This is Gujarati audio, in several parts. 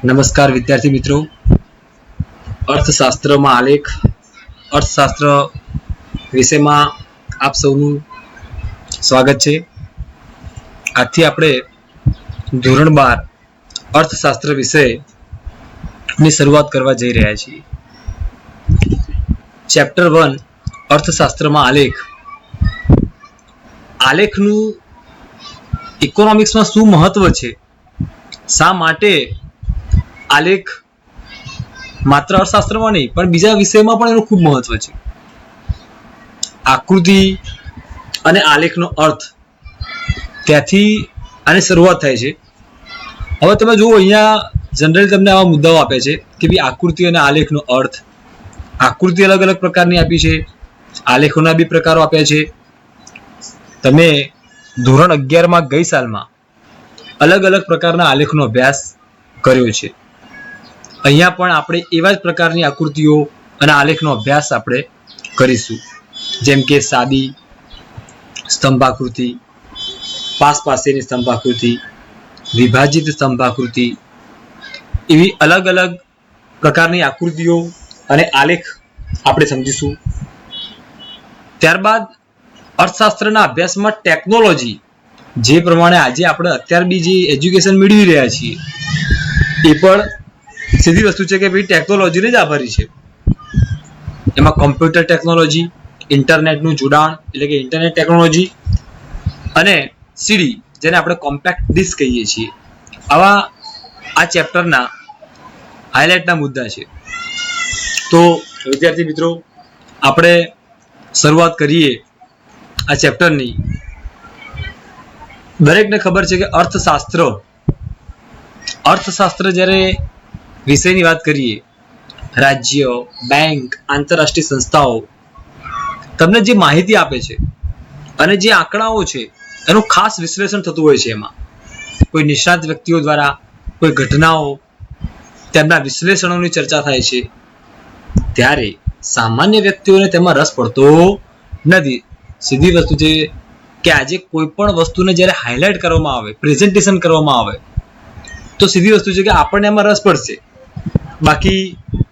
નમસ્કાર વિદ્યાર્થી મિત્રો, અર્થશાસ્ત્રમાં આલેખ અર્થશાસ્ત્ર વિષયમાં આપ સૌનું સ્વાગત છે. આજથી આપણે ધોરણ 12 અર્થશાસ્ત્ર વિષયની શરૂઆત કરવા જઈ રહ્યા છીએ. ચેપ્ટર 1 અર્થશાસ્ત્રમાં આલેખ. આલેખનું ઇકોનોમિક્સમાં શું મહત્વ છે, શા માટે આલેખ માત્ર અર્થશાસ્ત્રમાં નહીં પણ બીજા વિષયમાં પણ એનું ખૂબ મહત્વ છે. આકૃતિ અને આલેખનો અર્થ, ત્યાંથી આની શરૂઆત થાય છે. હવે તમે જુઓ, અહીંયા જનરલી તમને આવા મુદ્દાઓ આપે છે કે ભાઈ આકૃતિ અને આલેખનો અર્થ. આકૃતિ અલગ અલગ પ્રકારની આપી છે, આલેખોના બી પ્રકારો આપ્યા છે. તમે ધોરણ 11માં ગઈ સાલમાં અલગ અલગ પ્રકારના આલેખનો અભ્યાસ કર્યો છે. અહીંયા પણ આપણે એવા જ પ્રકારની આકૃતિઓ અને આલેખનો અભ્યાસ આપણે કરીશું, જેમ કે સાદી સ્તંભાકૃતિ, પાસેની સ્તંભાકૃતિ, વિભાજિત સ્તંભાકૃતિ, એવી અલગ અલગ પ્રકારની આકૃતિઓ અને આલેખ આપણે સમજીશું. ત્યારબાદ અર્થશાસ્ત્રના અભ્યાસમાં ટેકનોલોજી, જે પ્રમાણે આજે આપણે અત્યાર બી જે એજ્યુકેશન મેળવી રહ્યા છીએ, એ પણ સીધી વસ્તુ છે કે ભાઈ ટેકનોલોજીને જ આભારી છે. એમાં કોમ્પ્યુટર ટેકનોલોજી, ઇન્ટરનેટનું જોડાણ એટલે કે ઇન્ટરનેટ ટેકનોલોજી, અને સીડી, જેને આપણે કોમ્પેક્ટ ડિસ્ક કહીએ છીએ, આવા આ ચેપ્ટરના હાઇલાઇટના મુદ્દા છે. તો વિદ્યાર્થી મિત્રો, આપણે શરૂઆત કરીએ આ ચેપ્ટરની. દરેકને ખબર છે કે અર્થશાસ્ત્ર જ્યારે વિષયની વાત કરીએ, રાજ્ય, બેંક, આંતરરાષ્ટ્રીય સંસ્થાઓ તમને જે માહિતી આપે છે અને જે આંકડાઓ છે એનું ખાસ વિશ્લેષણ થતું હોય છે. એમાં કોઈ નિષ્ણાત વ્યક્તિઓ દ્વારા કોઈ ઘટનાઓ, તેમના વિશ્લેષણોની ચર્ચા થાય છે. ત્યારે સામાન્ય વ્યક્તિઓને તેમાં રસ પડતો નથી. સીધી વસ્તુ છે કે આજે કોઈ પણ વસ્તુને જ્યારે હાઇલાઇટ કરવામાં આવે, પ્રેઝન્ટેશન કરવામાં આવે, તો સીધી વસ્તુ છે કે આપણને એમાં રસ પડશે. બાકી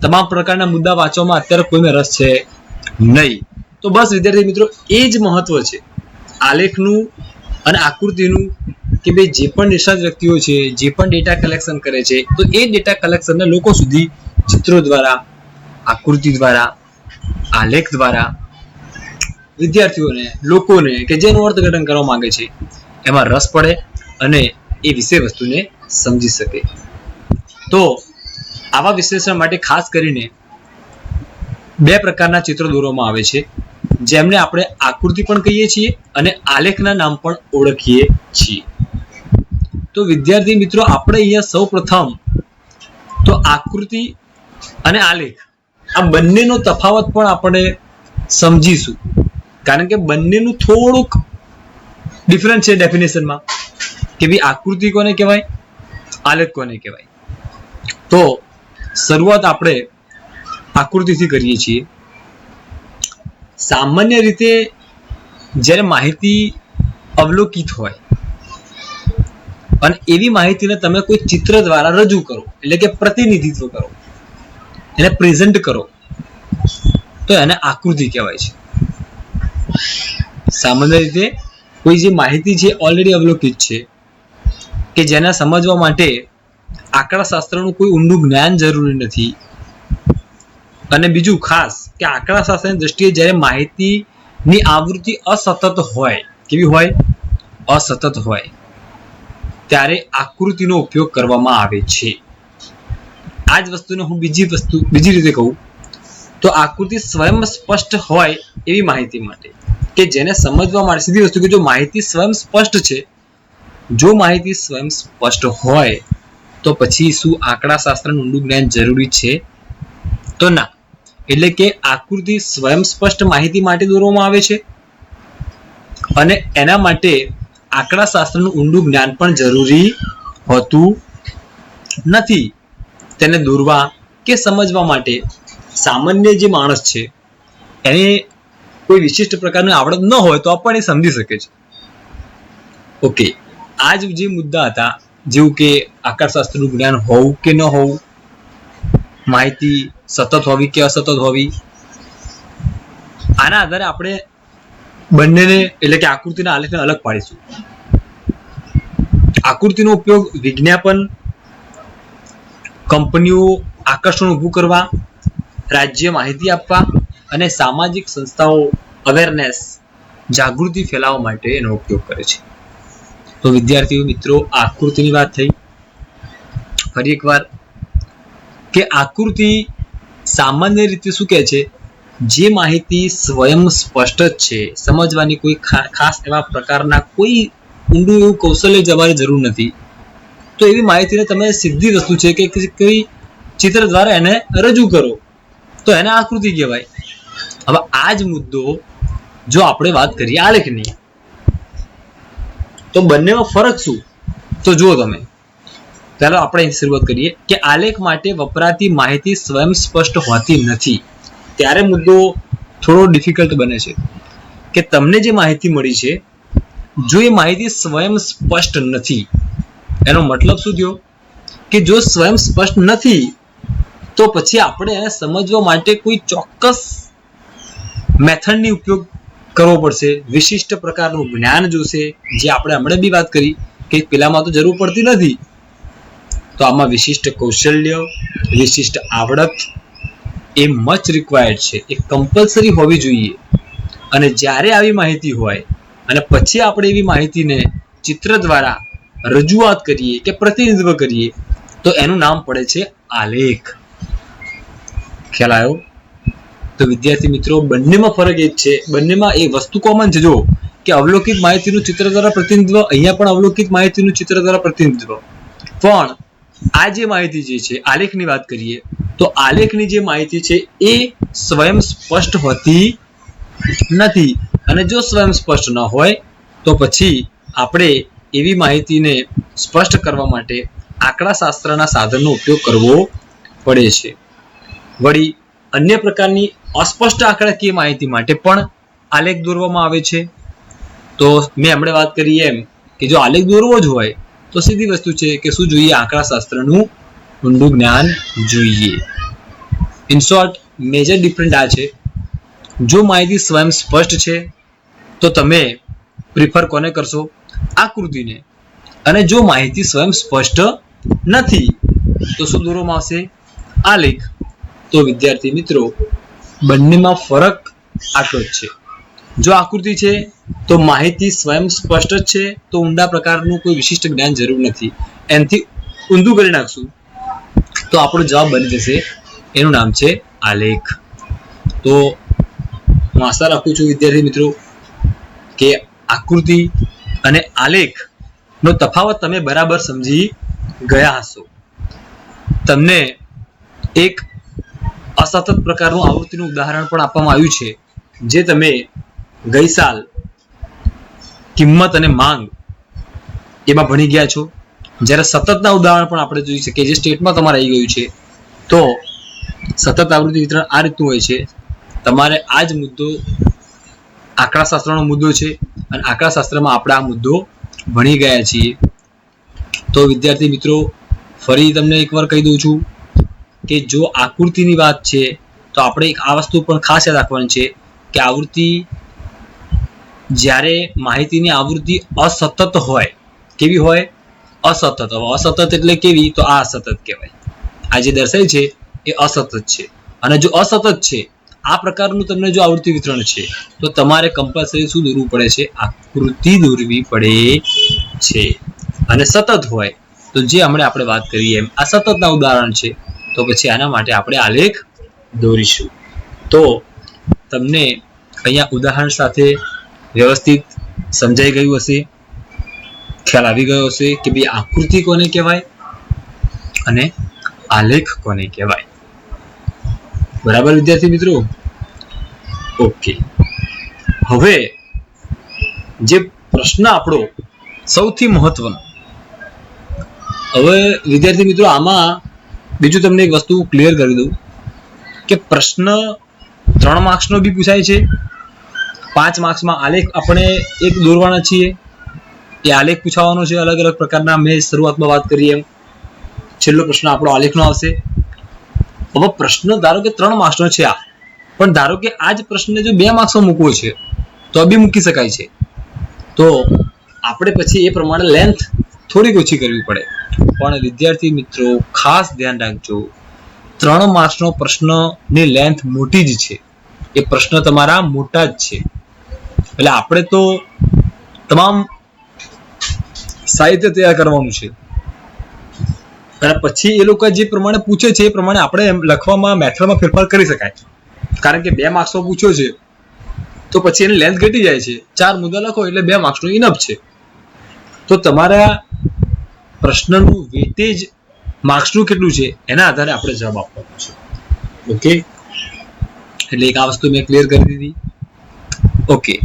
તમામ પ્રકારના મુદ્દા વાંચવામાં અત્યારે કોઈને રસ છે નહીં. તો બસ વિદ્યાર્થી મિત્રો, એ જ મહત્વ છે આલેખનું અને આકૃતિનું, કે ભાઈ જે પણ નિષ્ણાત વ્યક્તિઓ છે, જે પણ ડેટા કલેક્શન કરે છે, તો એ ડેટા કલેક્શનને લોકો સુધી ચિત્રો દ્વારા, આકૃતિ દ્વારા, આલેખ દ્વારા વિદ્યાર્થીઓને, લોકોને કે જેનું અર્થઘટન કરવા માંગે છે એમાં રસ પડે અને એ વિષય વસ્તુને સમજી શકે. તો આવા વિશ્લેષણ માટે ખાસ કરીને 2 પ્રકારના ચિત્રો દોરવામાં આવે છે, જેમને આપણે આકૃતિ પણ કહીએ છીએ અને આલેખના નામ પણ ઓળખીએ છીએ. તો વિદ્યાર્થી મિત્રો, આપણે અહીંયા સૌ પ્રથમ તો આકૃતિ અને આલેખ, આ બંનેનો તફાવત પણ આપણે સમજીશું, કારણ કે બંનેનું થોડુંક ડિફરન્સ છે ડેફિનેશનમાં, કે ભાઈ આકૃતિ કોને કહેવાય, આલેખ કોને કહેવાય. તો શરૂઆત આપણે આકૃતિથી કરીએ છીએ. સામાન્ય રીતે જ્યારે માહિતી અવલોકિત હોય અને એવી માહિતીને તમે કોઈ ચિત્ર દ્વારા રજૂ કરો, એટલે કે પ્રતિનિધિત્વ કરો, એને પ્રેઝન્ટ કરો, તો એને આકૃતિ કહેવાય છે. સામાન્ય રીતે કોઈ જે માહિતી છે ઓલરેડી અવલોકિત છે, કે જેને સમજવા માટે આંકડાશાસ્ત્રનું કોઈ ઊંડું જ્ઞાન જરૂરી નથી. અને બીજું ખાસ કે આંકડાશાસ્ત્રની દ્રષ્ટિએ જ્યારે માહિતીની આવૃત્તિ અસતત હોય, કેવી હોય, અસતત હોય, ત્યારે આકૃતિનો ઉપયોગ કરવામાં આવે છે. આ જ વસ્તુને હું બીજી રીતે કહું તો આકૃતિ સ્વયં સ્પષ્ટ હોય એવી માહિતી માટે, કે જેને સમજવા માટે, સીધી વસ્તુ કે જો માહિતી સ્વયં સ્પષ્ટ છે, જો માહિતી સ્વયં સ્પષ્ટ હોય તો પછી શું આંકડાશાસ્ત્રનું ઊંડું જ્ઞાન જરૂરી છે? તો ના. એટલે કે આકૃતિ સ્વયં સ્પષ્ટ માહિતી માટે દોરવામાં આવે છે અને એના માટે આંકડાશાસ્ત્રનું ઊંડું જ્ઞાન પણ જરૂરી હોતું નથી. તેને દોરવા કે સમજવા માટે સામાન્ય જે માણસ છે એને કોઈ વિશિષ્ટ પ્રકારની આવડત ન હોય તો પણ એ સમજી શકે છે. ઓકે, આ જ જે મુદ્દા હતા જેવું કે આકાશશાસ્ત્રનું જ્ઞાન હોવું કે ન હોવું, માહિતી સતત હોવી કે અસતત હોવી, આના આધારે આપણે બંનેને એટલે કે આકૃતિના આલેખને અલગ પાડીશું. આકૃતિનો ઉપયોગ વિજ્ઞાપન, કંપનીઓ આકર્ષણ ઊભું કરવા, રાજ્ય માહિતી આપવા અને સામાજિક સંસ્થાઓ અવેરનેસ જાગૃતિ ફેલાવવા માટે એનો ઉપયોગ કરે છે. તો વિદ્યાર્થીઓ મિત્રો, આકૃતિની વાત થઈ. ફરી એકવાર કે આકૃતિ સામાન્ય રીતે શું કહે છે, જે માહિતી સ્વયં સ્પષ્ટ જ છે, સમજવાની કોઈ ખાસ એવા પ્રકારના કોઈ ઊંડું એવું કૌશલ્ય જવાની જરૂર નથી, તો એવી માહિતીને તમે સીધી વસ્તુ છે કે કોઈ ચિત્ર દ્વારા એને રજૂ કરો તો એને આકૃતિ કહેવાય. હવે આ જ મુદ્દો જો આપણે વાત કરીએ આલેખની, તો બંનેમાં ફરક શું? તો જુઓ તમે, ચાલો આપણે શરૂઆત કરીએ કે આલેખ માટે વપરાતી માહિતી સ્વયં સ્પષ્ટ હોતી નથી. ત્યારે મુદ્દો થોડો ડિફિકલ્ટ બને છે કે તમને જે માહિતી મળી છે, જો એ માહિતી સ્વયં સ્પષ્ટ નથી, એનો મતલબ શું થયો કે જો સ્વયં સ્પષ્ટ નથી તો પછી આપણે એને સમજવા માટે કોઈ ચોક્કસ મેથડની ઉપયોગ કરવો પડશે, વિશિષ્ટ પ્રકારનું જ્ઞાન જોશે, જે આપણે હમણાં બી વાત કરી કે પેલામાં તો જરૂર પડતી નથી. તો આમાં વિશિષ્ટ કૌશલ્ય, વિશિષ્ટ આવડત એ મચ રિક્વાયર્ડ છે, એ કમ્પલસરી હોવી જોઈએ. અને જ્યારે આવી માહિતી હોય અને પછી આપણે એવી માહિતીને ચિત્ર દ્વારા રજૂઆત કરીએ કે પ્રતિનિધિત્વ કરીએ તો એનું નામ પડે છે આલેખ. ખ્યાલ આવ્યો? તો વિદ્યાર્થી મિત્રો, બંનેમાં ફરક એ જ છે, બંનેમાં એ વસ્તુ કોમન છે. જો કે અવલોકિત માહિતીનું ચિત્ર દ્વારા પ્રતિનિધિત્વ, અહીંયા પણ અવલોકિત માહિતીનું ચિત્ર દ્વારા પ્રતિનિધિત્વ, પણ આ જે માહિતી જે છે આલેખની વાત કરીએ તો આલેખની જે માહિતી છે એ સ્વયં સ્પષ્ટ હોતી નથી. અને જો સ્વયં સ્પષ્ટ ન હોય તો પછી આપણે એવી માહિતીને સ્પષ્ટ કરવા માટે આંકડાશાસ્ત્રના સાધનનો ઉપયોગ કરવો પડે છે. વળી અન્ય પ્રકારની અસ્પષ્ટ આંકડાકીય માહિતી માટે પણ આલેખ દોરવામાં આવે છે. તો મેં હમણાં વાત કરી એમ કે જો આલેખ દોરવો જ હોય તો સીધી વસ્તુ છે કે શું જોઈએ, આંકડાશાસ્ત્રનું ઊંડું જ્ઞાન જોઈએ. ઇન શોર્ટ, મેજર ડિફરન્ટ આ છે. જો માહિતી સ્વયં સ્પષ્ટ છે તો તમે પ્રિફર કોને કરશો? આકૃતિને. અને જો માહિતી સ્વયં સ્પષ્ટ નથી તો શું દોરવામાં આવશે? આલેખ. તો વિદ્યાર્થી મિત્રો, બંનેમાં ફરક આટલો જ છે. જો આકૃતિ છે તો માહિતી સ્વયં સ્પષ્ટ જ છે, તો ઊંડા પ્રકારનું કોઈ વિશિષ્ટ જ્ઞાન જરૂર નથી. એનાથી ઊંધું કરી નાખશું તો આપણો જવાબ બની જશે, એનું નામ છે આલેખ. તો હું આશા રાખું છું વિદ્યાર્થી મિત્રો કે આકૃતિ અને આલેખનો તફાવત તમે બરાબર સમજી ગયા હશો. તમને એક અસતત પ્રકારનું આવૃત્તિનું ઉદાહરણ પણ આપવામાં આવ્યું છે, જે તમે ગઈ સાલ કિંમત અને માંગ એમાં ભણી ગયા છો. જ્યારે સતતના ઉદાહરણ પણ આપણે જોઈ શકીએ, જે સ્ટેટમાં તમારે આવી ગયું છે. તો સતત આવૃત્તિ વિતરણ આ રીતનું હોય છે. તમારે આ જ મુદ્દો આંકડાશાસ્ત્રનો મુદ્દો છે અને આંકડાશાસ્ત્રમાં આપણે આ મુદ્દો ભણી ગયા છીએ. તો વિદ્યાર્થી મિત્રો, ફરી તમને એકવાર કહી દઉં છું કે જો આકૃતિની વાત છે તો આપણે આ વસ્તુ પણ ખાસ યાદ રાખવાની છે કે આવૃત્તિ, જ્યારે માહિતીની આવૃત્તિ અસતત હોય, કેવી હોય? અસતત. અસતત એટલે કેવી? તો આ અસતત કહેવાય. આ જે દર્શાય છે એ અસતત છે. અને જો અસતત છે, આ પ્રકારનું તમને જો આવૃત્તિ વિતરણ છે તો તમારે કમ્પલસરી શું દોરવું પડે છે? આકૃતિ દોરવી પડે છે. અને સતત હોય તો જે હમણાં આપણે વાત કરીએ એમ આ સતતના ઉદાહરણ છે, તો પછી આના માટે આપણે આલેખ દોરીશું. તો તમને અહીંયા ઉદાહરણ સાથે વ્યવસ્થિત સમજાઈ ગયું હશે, ખ્યાલ આવી ગયો હશે કે ભાઈ આકૃતિ કોને કહેવાય અને આલેખ કોને કહેવાય. બરાબર વિદ્યાર્થી મિત્રો? ઓકે. હવે જે પ્રશ્ન આપણો સૌથી મહત્વનો, હવે વિદ્યાર્થી મિત્રો આમાં બીજું તમને એક વસ્તુ ક્લિયર કરી દઉં કે પ્રશ્ન 3 માર્ક્સનો બી પૂછાય છે, 5 માર્ક્સમાં આલેખ આપણે એક દોરવાના છીએ એ આલેખ પૂછાવાનો છે અલગ અલગ પ્રકારના. મેં શરૂઆતમાં વાત કરી એમ છેલ્લો પ્રશ્ન આપણો આલેખનો આવશે. હવે પ્રશ્ન ધારો કે 3 માર્ક્સનો છે આ, પણ ધારો કે આ જ પ્રશ્નને જો 2 માર્ક્સનો મૂકવો છે તો બી મૂકી શકાય છે. તો આપણે પછી એ પ્રમાણે લેન્થ થોડીક ઓછી કરવી પડે. પણ વિદ્યાર્થી મિત્રો ખાસ ધ્યાન રાખજો, 3 માર્ક્સનો પ્રશ્નની લેન્થ મોટી જ છે. એ પ્રશ્ન તમારા મોટા જ છે. એટલે આપણે તો તમામ સાહિત્ય તૈયાર કરવાનું છે અને પછી એ લોકો જે પ્રમાણે પૂછે છે એ પ્રમાણે આપણે એમ લખવામાં મેથડમાં ફેરફાર કરી શકાય. કારણ કે 2 માર્ક્સનો પૂછ્યો છે તો પછી એની લેન્થ ઘટી જાય છે. 4 મુદ્દા લખો એટલે 2 માર્ક્સનું ઇનફ છે. તો તમારા પ્રશ્નનું વેટેજ માર્ક્સનું કેટલું છે એના આધારે આપણે જવાબ આપવાનો છે. ઓકે, એટલે એક આ વસ્તુ મેં ક્લિયર કરી દીધી. ઓકે,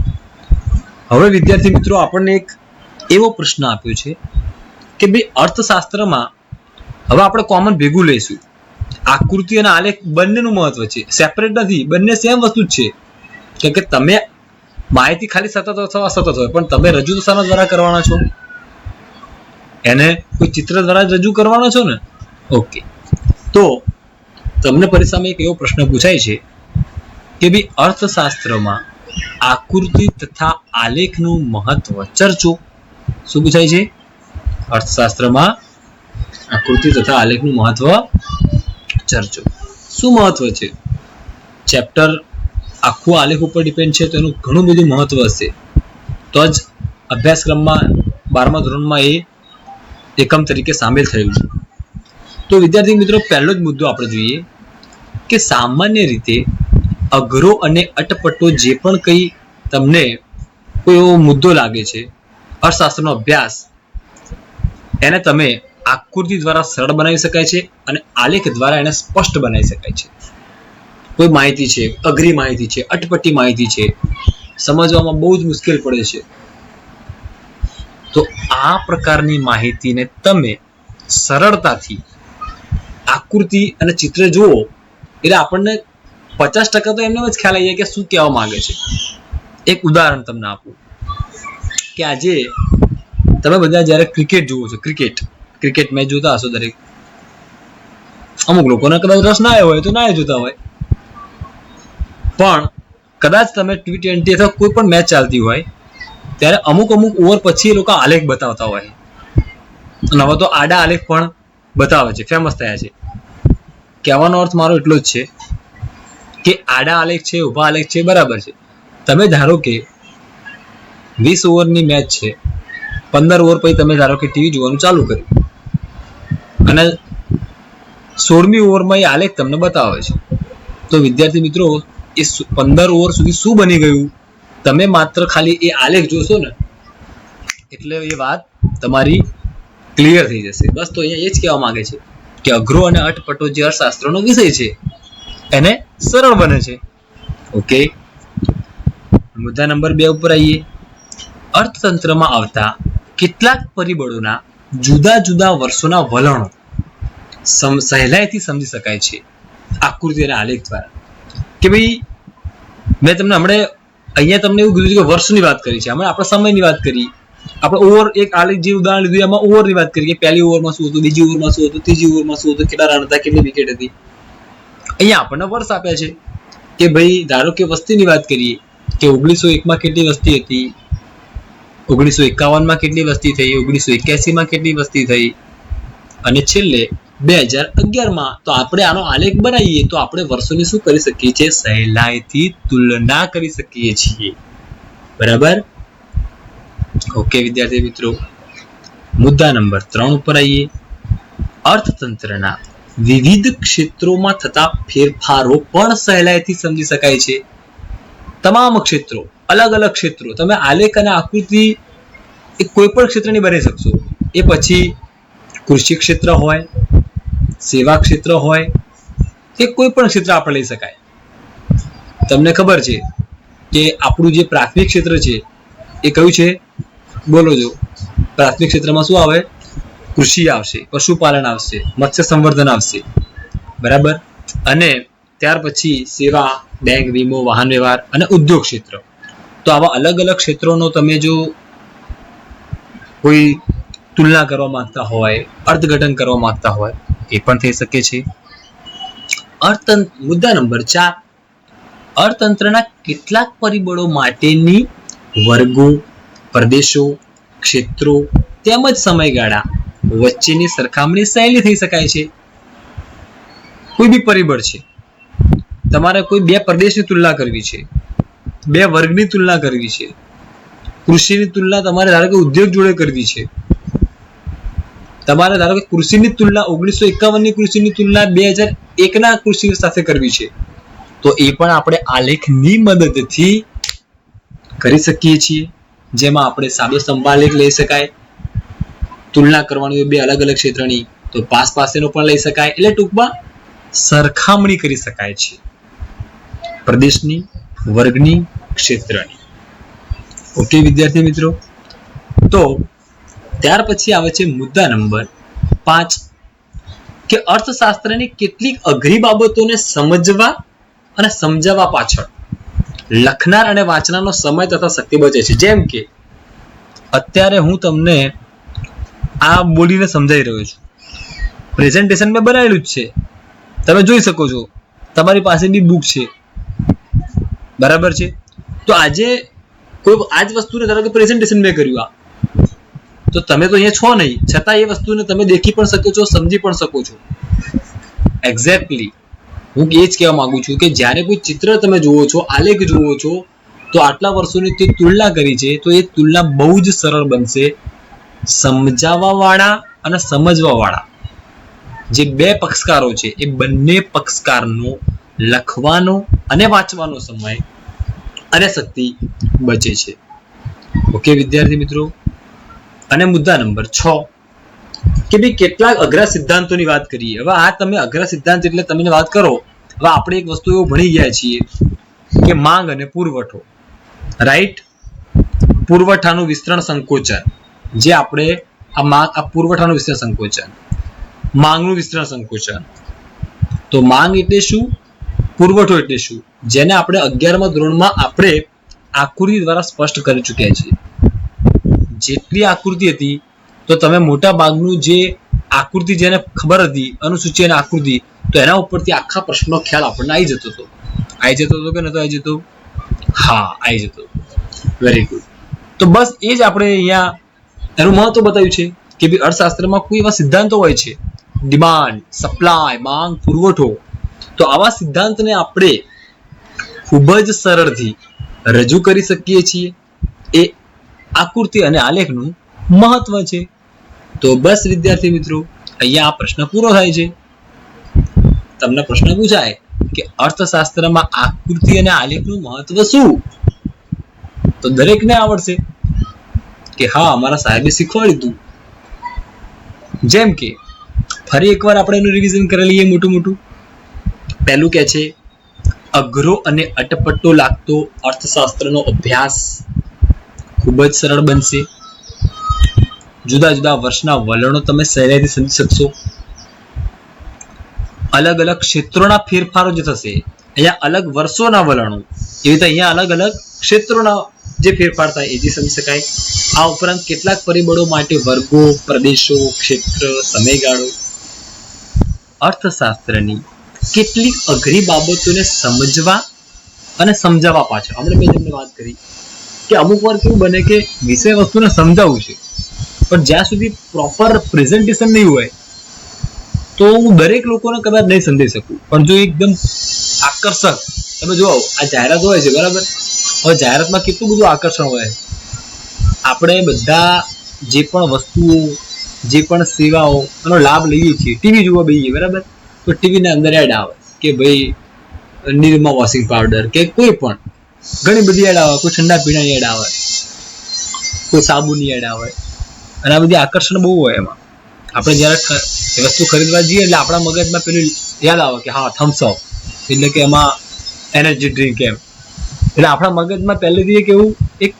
હવે વિદ્યાર્થી મિત્રો આપણને એક એવો પ્રશ્ન આપ્યો છે કે ભાઈ અર્થશાસ્ત્રમાં હવે આપણે કોમન ભેગું લઈશું. આકૃતિ અને આલેખ બંનેનું મહત્વ છે, સેપરેટ નથી, બંને સેમ વસ્તુ જ છે. કારણ કે તમે માહિતી ખાલી સતત અથવા અસતત હોય, પણ તમે રજૂ તો શાના દ્વારા કરવાના છો? એને કોઈ ચિત્ર દ્વારા રજૂ કરવાનો છો ને. ઓકે, તો તમને પરીક્ષામાં એક એવો પ્રશ્ન પૂછાય છે કે ભાઈ અર્થશાસ્ત્રમાં આકૃતિ તથા આલેખનું મહત્વ ચર્ચો. શું પૂછાય છે? અર્થશાસ્ત્રમાં આકૃતિ તથા આલેખનું મહત્વ ચર્ચો. શું મહત્વ છે? ચેપ્ટર આખું આલેખ ઉપર ડિપેન્ડ છે તો એનું ઘણું બધું મહત્વ હશે. તો જ અભ્યાસક્રમમાં 12મા ધોરણમાં એ એકમ તરીકે સામેલ થયું છે. તો વિદ્યાર્થી મિત્રો પહેલો જ મુદ્દો આપણે જોઈએ કે સામાન્ય રીતે અઘરો અને અટપટો જે પણ કંઈ તમને કોઈ એવો મુદ્દો લાગે છે અર્થશાસ્ત્રનો અભ્યાસ, એને તમે આકૃતિ દ્વારા સરળ બનાવી શકાય છે અને આલેખ દ્વારા એને સ્પષ્ટ બનાવી શકાય છે. કોઈ માહિતી છે, અઘરી માહિતી છે, અટપટી માહિતી છે, સમજવામાં બહુ જ મુશ્કેલ પડે છે, તો આ પ્રકારની માહિતીને તમે સરળતાથી આકૃતિ અને ચિત્ર જુઓ એટલે આપણને 50% તો એમને જ ખ્યાલ આવી જાય કે શું કહેવા માંગે છે. એક ઉદાહરણ તમને આપું કે આજે તમે બધા જ્યારે ક્રિકેટ જુઓ છો, ક્રિકેટ મેચ જોતા હશો દરેક. અમુક લોકોને કદાચ રસ ના આવ્યો હોય તો ના જોતા હોય, પણ કદાચ તમે T20 અથવા કોઈ પણ મેચ ચાલતી હોય ત્યારે અમુક ઓવર પછી એ લોકો આલેખ બતાવતા હોય. અને હવે તો આડા આલેખ પણ બતાવે છે, ફેમસ થયા છે. કહેવાનો અર્થ મારો એટલો જ છે કે આડા આલેખ છે, ઊભા આલેખ છે, બરાબર છે. તમે ધારો કે 20 ઓવરની મેચ છે, 15 ઓવર પછી તમે ધારો કે ટીવી જોવાનું ચાલુ કર્યું અને 16મી ઓવરમાં એ આલેખ તમને બતાવે છે. તો વિદ્યાર્થી મિત્રો એ 15 ઓવર સુધી શું બની ગયું તમે માત્ર ખાલી એ આલેખ જોશો ને એટલે એ વાત તમારી ક્લિયર થઈ જશે. બસ તો અહીંયા એ જ કહેવા માંગે છે કે અઘરો અને અટપટો જે અર્થશાસ્ત્રનો વિષય છે એને સરળ બને છે. ઓકે, મુદ્દા નંબર 2 ઉપર આવીએ. અર્થતંત્રમાં આવતા કેટલાક પરિબળોના જુદા જુદા વર્ષોના વલણો સહેલાઈથી સમજી શકાય છે આકૃતિ અને આલેખ દ્વારા. કે ભાઈ મેં તમને હમણાં અહીંયા તમને એવું કીધું કે વર્ષની વાત કરી છે, હમણાં આપણે સમયની વાત કરી, આપણે ઓવર એક આલેખ જે ઉદાહરણ લીધું એમાં ઓવરની વાત કરી કે પહેલી ઓવરમાં શું હતું, બીજી ઓવરમાં શું હતું, ત્રીજી ઓવરમાં શું હતું, કેટલા રન હતા, કેટલી વિકેટ હતી. અહીંયા આપણને વર્ષ આપ્યા છે કે ભાઈ ધારો કે વસ્તીની વાત કરીએ કે 1901માં કેટલી વસ્તી હતી, 1951માં કેટલી વસ્તી થઈ, 1981માં કેટલી વસ્તી થઈ અને છેલ્લે 2011માં. તો આપણે આનો આલેખ બનાવીએ તો આપણે વર્ષોની શું કરી શકીએ છીએ? સહેલાઈથી તુલના કરી શકીએ છીએ. બરાબર? ઓકે વિદ્યાર્થી મિત્રો, મુદ્દા નંબર 3 ઉપર આવીએ. અર્થતંત્રના વિવિધ ક્ષેત્રોમાં થતા ફેરફારો પણ સહેલાઈથી સમજી શકાય છે. તમામ ક્ષેત્રો, અલગ અલગ ક્ષેત્રો, તમે આલેખ અને આકૃતિ એ કોઈ પણ ક્ષેત્રની બનાવી શકશો. એ પછી કૃષિ ક્ષેત્ર હોય, સેવા ક્ષેત્ર હોય કે કોઈ પણ ક્ષેત્ર આપણે લઈ શકાય. તમને ખબર છે કે આપણું જે પ્રાથમિક ક્ષેત્ર છે એ કયું છે? બોલો જો. પ્રાથમિક ક્ષેત્રમાં શું આવે? કૃષિ આવશે, પશુપાલન આવશે, મત્સ્ય સંવર્ધન આવશે, બરાબર. અને ત્યાર પછી સેવા, બેંક, વીમો, વાહન વ્યવહાર અને ઉદ્યોગ ક્ષેત્ર. તો આવા અલગ અલગ ક્ષેત્રોનો તમે જો કોઈ તુલના કરવા માંગતા હોય, અર્થઘટન કરવા માંગતા હોય, એ પણ થઈ શકે છે. મુદ્દા નંબર 4, અર્થતંત્રના કેટલાક પરિબળો માટેની વર્ગો, પ્રદેશો, ક્ષેત્રો તેમજ સમયગાળા વચ્ચેની સરખામણી સહેલી થઈ શકાય છે. કોઈ બી પરિબળ છે, તમારે કોઈ બે પ્રદેશની તુલના કરવી છે, બે વર્ગની તુલના કરવી છે, કૃષિની તુલના તમારે ધારો કે ઉદ્યોગ જોડે કરવી છે, તમારે ધારો કે કૃષિની તુલના 1951ની કૃષિની તુલના 2001ના કૃષિ સાથે કરવી છે, તો એ પણ આપણે આલેખની મદદથી કરી શકીએ છીએ. જેમાં આપણે સાદો સ્તંભાલેખ લઈ શકાય, તુલના કરવાની હોય બે અલગ અલગ ક્ષેત્રની તો પાસેનો પણ લઈ શકાય. એટલે ટૂંકમાં સરખામણી કરી શકાય છે પ્રદેશની, વર્ગની, ક્ષેત્રની. ઓકે વિદ્યાર્થી મિત્રો, તો ત્યાર પછી આવે છે મુદ્દા નંબર 5 કે અર્થશાસ્ત્રની કેટલીક અઘરી બાબતોને સમજવા અને સમજાવવા પાછળ લખનાર અને વાંચનારનો સમય તથા શક્તિ બચે છે. જેમ કે અત્યારે હું તમને આ બોલીને સમજાવી રહ્યો છું, પ્રેઝન્ટેશન મેં બનાવેલું જ છે, તમે જોઈ શકો છો, તમારી પાસે બી બુક છે, બરાબર છે. તો આજે કોઈ આ જ વસ્તુને ધારો કે પ્રેઝન્ટેશન મેં કર્યું, તો તમે તો અહીંયા છો નહીં, છતાં એ વસ્તુને તમે દેખી પણ શકો છો, સમજી પણ શકો છો. એક્ઝેક્ટલી હું એ જ કહેવા માંગુ છું કે જ્યારે કોઈ ચિત્ર તમે જુઓ છો, આલેખ જુઓ છો, તો આટલા વર્ષોની તે તુલના કરી છે, તો એ તુલના બહુ જ સરળ બનશે. સમજાવવા વાળા અને સમજવા વાળા જે બે પક્ષકારો છે, એ બંને પક્ષકારનો લખવાનો અને વાંચવાનો સમય અને શક્તિ બચે છે. ઓકે વિદ્યાર્થી મિત્રો, અને મુદ્દા નંબર 6 કે ભાઈ કેટલાક અઘરા સિદ્ધાંતોની વાત કરીએ. હવે આ તમે અઘરા સિદ્ધાંત એટલે તમે વાત કરો, હવે આપણે એક વસ્તુ એવું ભણી ગયા છીએ કે માંગ અને પુરવઠો, રાઈટ. પુરવઠાનું વિસ્તરણ સંકોચન, જે આપણે આ પુરવઠાનું વિસ્તરણ સંકોચન, માંગનું વિસ્તરણ સંકોચન. તો માંગ એટલે શું, પુરવઠો એટલે શું, જેને આપણે 11મા ધોરણમાં આપણે આકૃતિ દ્વારા સ્પષ્ટ કરી ચૂક્યા છીએ. જેટલી આકૃતિ હતી તો તમે મોટા ભાગનું જે આકૃતિ જેને ખબર હતી, અનુસૂચિ અને આકૃતિ, તો એના ઉપરથી આખા પ્રશ્નનો ખ્યાલ આપણને આવી જતો હતો. આવી જતો હતો કે નતો આવી જતો? હા, આવી જતો. Very good. તો બસ એ જ આપણે અહીંયા એનું મહત્વ બતાવ્યું છે કે ભાઈ અર્થશાસ્ત્રમાં કોઈ એવા સિદ્ધાંતો હોય છે, ડિમાન્ડ, સપ્લાય, માંગ, પુરવઠો. તો આવા સિદ્ધાંતને આપણે ખૂબ જ સરળથી રજૂ કરી શકીએ છીએ. એ આકૃતિ અને આલેખનું મહત્વ છે. તો બસ વિદ્યાર્થી મિત્રો, અહીંયા આ પ્રશ્ન પૂરો થાય છે. તમને પ્રશ્ન પૂછાય કે અર્થશાસ્ત્રમાં આકૃતિ અને આલેખનું મહત્વ શું, તો દરેકને આવડશે કે હા, અમારા સાહેબે શીખવાડ્યું હતું. જેમ કે ફરી એકવાર આપણે એનું રિવિઝન કરી લઈએ મોટું. પહેલું કે છે અઘરો અને અટપટો લાગતો અર્થશાસ્ત્રનો અભ્યાસ ખૂબ જ સરળ બનશે. જુદા જુદા વર્ષના વલણો તમે સહેલાઈથી સમજી શકશો. અલગ અલગ ક્ષેત્રોના ફેરફારો જે થશે, અહીંયા અલગ વર્ષોના વલણો, એવી રીતે અહીંયા અલગ અલગ ક્ષેત્રોના જે ફેરફાર થાય એ જે સમજી શકાય. આ ઉપરાંત કેટલાક પરિબળો માટે વર્ગો, પ્રદેશો, ક્ષેત્ર, સમયગાળો. અર્થશાસ્ત્રની કેટલીક અઘરી બાબતોને સમજવા અને સમજાવવા પાછળ આપણે મેં તમને વાત કરી કે અમુક વાર કેવું બને કે વિષય વસ્તુને સમજાવવું છે, પણ જ્યાં સુધી પ્રોપર પ્રેઝન્ટેશન નહીં હોય તો હું દરેક લોકોને કદાચ નહીં સમજી શકું. પણ જો એકદમ આકર્ષક, તમે જુઓ આ જાહેરાત હોય છે, બરાબર. હવે જાહેરાતમાં કેટલું બધું આકર્ષણ હોય. આપણે બધા જે પણ વસ્તુઓ, જે પણ સેવાઓ એનો લાભ લઈએ છીએ, ટીવી જોવા બેસીએ, બરાબર. તો ટીવીના અંદર એડ આવે કે ભાઈ નિરમા વોશિંગ પાવડર કે કોઈ પણ ઘણી બધી એડ આવે. કોઈ ઠંડા પીણાની એડ આવે, કોઈ સાબુની એડ આવે, અને આ બધી આકર્ષણ બહુ હોય એમાં. આપણે જ્યારે એ વસ્તુ ખરીદવા જઈએ એટલે આપણા મગજમાં પેલું યાદ આવે કે હા, થમ્સઅપ એટલે કે એમાં એનર્જી ડ્રિંક એમ. એટલે આપણા મગજમાં પહેલેથી એક એવું એક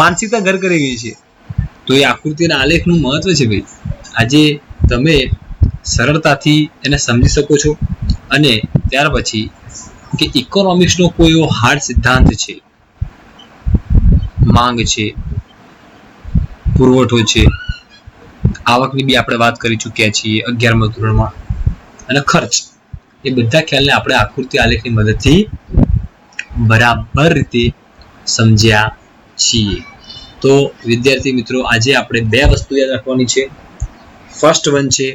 માનસિકતા ઘર કરી ગઈ છે. તો એ આકૃતિના આલેખનું મહત્વ છે ભાઈ. આજે તમે સરળતાથી એને સમજી શકો છો. અને ત્યાર પછી કે ઇકોનોમિક્સનો કોઈ એવો હાર્ડ સિદ્ધાંત છે, માંગ છે, પુરવઠો છે, આવકની બી આપણે વાત કરી ચૂક્યા છીએ 11મા ધોરણમાં, અને ખર્ચ, એ બધા ખ્યાલને આપણે આકૃતિ આલેખની મદદથી બરાબર રીતે સમજ્યા છીએ. તો વિદ્યાર્થી મિત્રો, આજે આપણે બે વસ્તુ યાદ રાખવાની છે. ફર્સ્ટ વન છે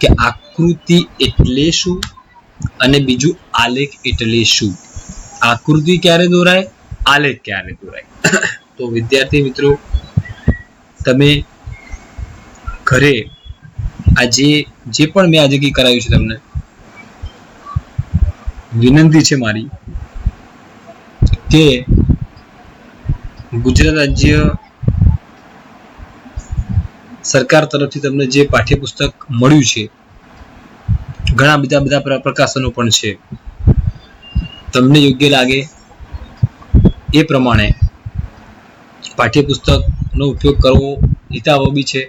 કે આકૃતિ એટલે શું, અને બીજું આલેખ એટલે શું. આકૃતિ ક્યારે દોરાય, આલેખ ક્યારે દોરાય. તો વિદ્યાર્થી મિત્રો, તમે ઘરે આજે જે પણ મેં આજે કરાવ્યું છે, તમને વિનંતી છે મારી કે ગુજરાત રાજ્ય સરકાર તરફથી તમને જે પાઠ્યપુસ્તક મળ્યું છે, ઘણા બધા પ્રકાશનો પણ છે, તમને યોગ્ય લાગે એ પ્રમાણે પાઠ્યપુસ્તકનો ઉપયોગ કરવો હિતાવહ બી છે,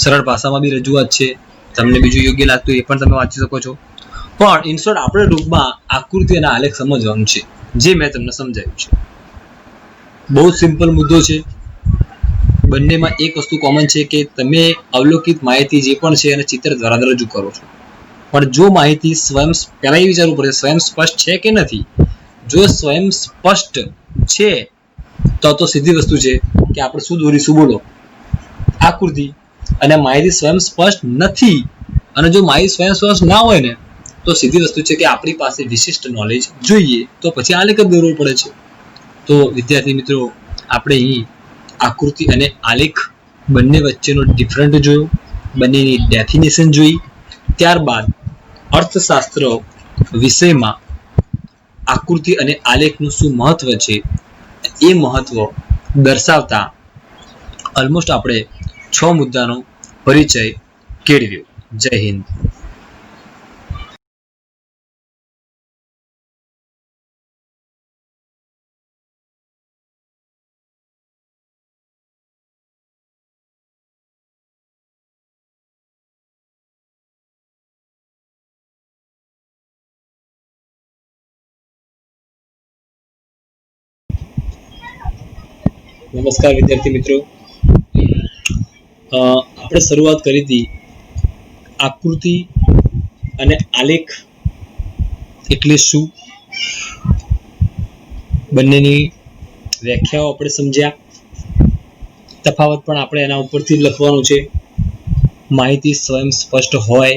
સરળ ભાષામાં બી રજૂઆત છે. તમને બીજું યોગ્ય લાગતું એ પણ તમે વાંચી શકો છો. પણ ઇન શોર્ટ આપણે ટૂંકમાં આકૃતિ અને આલેખ સમજવાનું છે, જે મેં તમને સમજાવ્યું છે. બહુ સિમ્પલ મુદ્દો છે. બંનેમાં એક વસ્તુ કોમન છે કે તમે અવલોકિત માહિતી જે પણ છે એને ચિત્ર દ્વારા રજૂ કરો છો. પણ જો માહિતી પહેલા એ વિચારવું પડે સ્વયં સ્પષ્ટ છે કે નથી. જો સ્વયં સ્પષ્ટ છે તો સીધી વસ્તુ છે કે આપણે શું દોરીશું, બોલો, આકૃતિ. અને માહિતી સ્વયં સ્પષ્ટ નથી, અને જો માહિતી સ્વયં સ્પષ્ટ ના હોય ને, તો સીધી વસ્તુ છે કે આપણી પાસે વિશિષ્ટ નોલેજ જોઈએ, તો પછી આલેખ જ દોરવો પડે છે. તો વિદ્યાર્થી મિત્રો, આપણે અહીં આકૃતિ અને આલેખ બંને વચ્ચેનો ડિફરન્ટ જોયો, બંનેની ડેફિનેશન જોઈ. ત્યારબાદ અર્થશાસ્ત્ર વિષયમાં આકૃતિ અને આલેખનું શું મહત્વ છે, એ મહત્વ દર્શાવતા ઓલમોસ્ટ આપણે 6 મુદ્દાનો પરિચય કેળવ્યો. જય હિન્દ. નમસ્કાર વિદ્યાર્થી મિત્રો, આપણે શરૂઆત કરી હતી આકૃતિ અને આલેખ એટલે શું, બંનેની વ્યાખ્યાઓ આપણે સમજ્યા. તફાવત પણ આપણે એના ઉપરથી લખવાનું છે. માહિતી સ્વયં સ્પષ્ટ હોય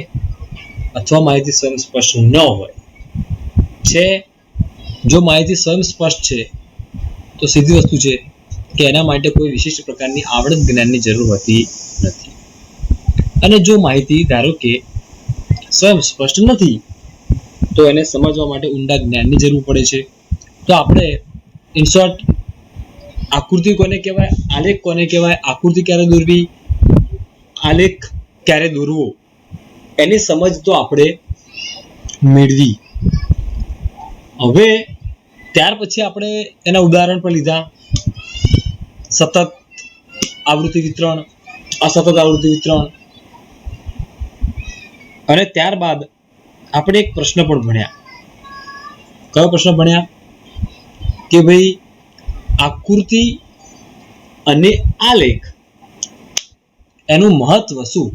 અથવા માહિતી સ્વયં સ્પષ્ટ ન હોય છે. જો માહિતી સ્વયં સ્પષ્ટ છે તો સીધી વસ્તુ છે કે એના માટે કોઈ વિશિષ્ટ પ્રકારની આવડત જ્ઞાનની જરૂર હોતી નથી. અને જો માહિતી ધારો કે સ્વયં સ્પષ્ટ નથી, તો એને સમજવા માટે ઊંડા જ્ઞાનની જરૂર પડે છે. તો આપણે ઇન શોર્ટ આકૃતિ કોને કહેવાય, આલેખ કોને કહેવાય, આકૃતિ ક્યારે દોરવી, આલેખ ક્યારે દોરવો, એની સમજ તો આપણે મેળવી. હવે ત્યાર પછી આપણે એના ઉદાહરણ પર લીધા, સતત આવૃત્તિ વિતરણ, અસતત આવૃત્તિ વિતરણ, અને ત્યારબાદ આપણે એક પ્રશ્ન પણ ભણ્યા. કયો પ્રશ્ન ભણ્યા કે ભાઈ આકૃતિ અને આલેખ એનું મહત્વ શું,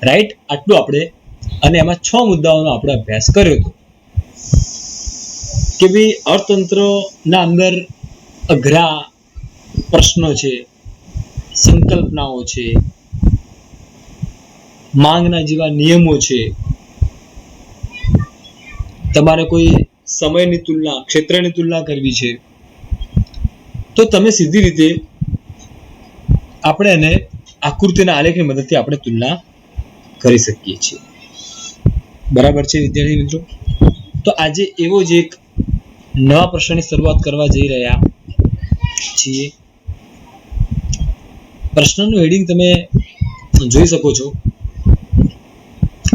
રાઈટ? આટલું આપણે, અને એમાં 6 મુદ્દાઓનો આપણે અભ્યાસ કર્યો હતો કે ભાઈ અર્થતંત્રના અંદર અઘરા પ્રશ્નો છે, સંકલ્પનાઓ છે, માંગના જેવા નિયમો છે. તમારે કોઈ સમયની તુલના, ક્ષેત્રની તુલના કરવી છે, તો તમે સીધી રીતે આપણે એને આકૃતિના આલેખની મદદથી આપણે તુલના કરી શકીએ છીએ. બરાબર છે વિદ્યાર્થી મિત્રો? તો આજે એવો જ એક નવા પ્રશ્નની શરૂઆત કરવા જઈ રહ્યા છીએ. પ્રશ્નનું હેડિંગ તમે જોઈ શકો છો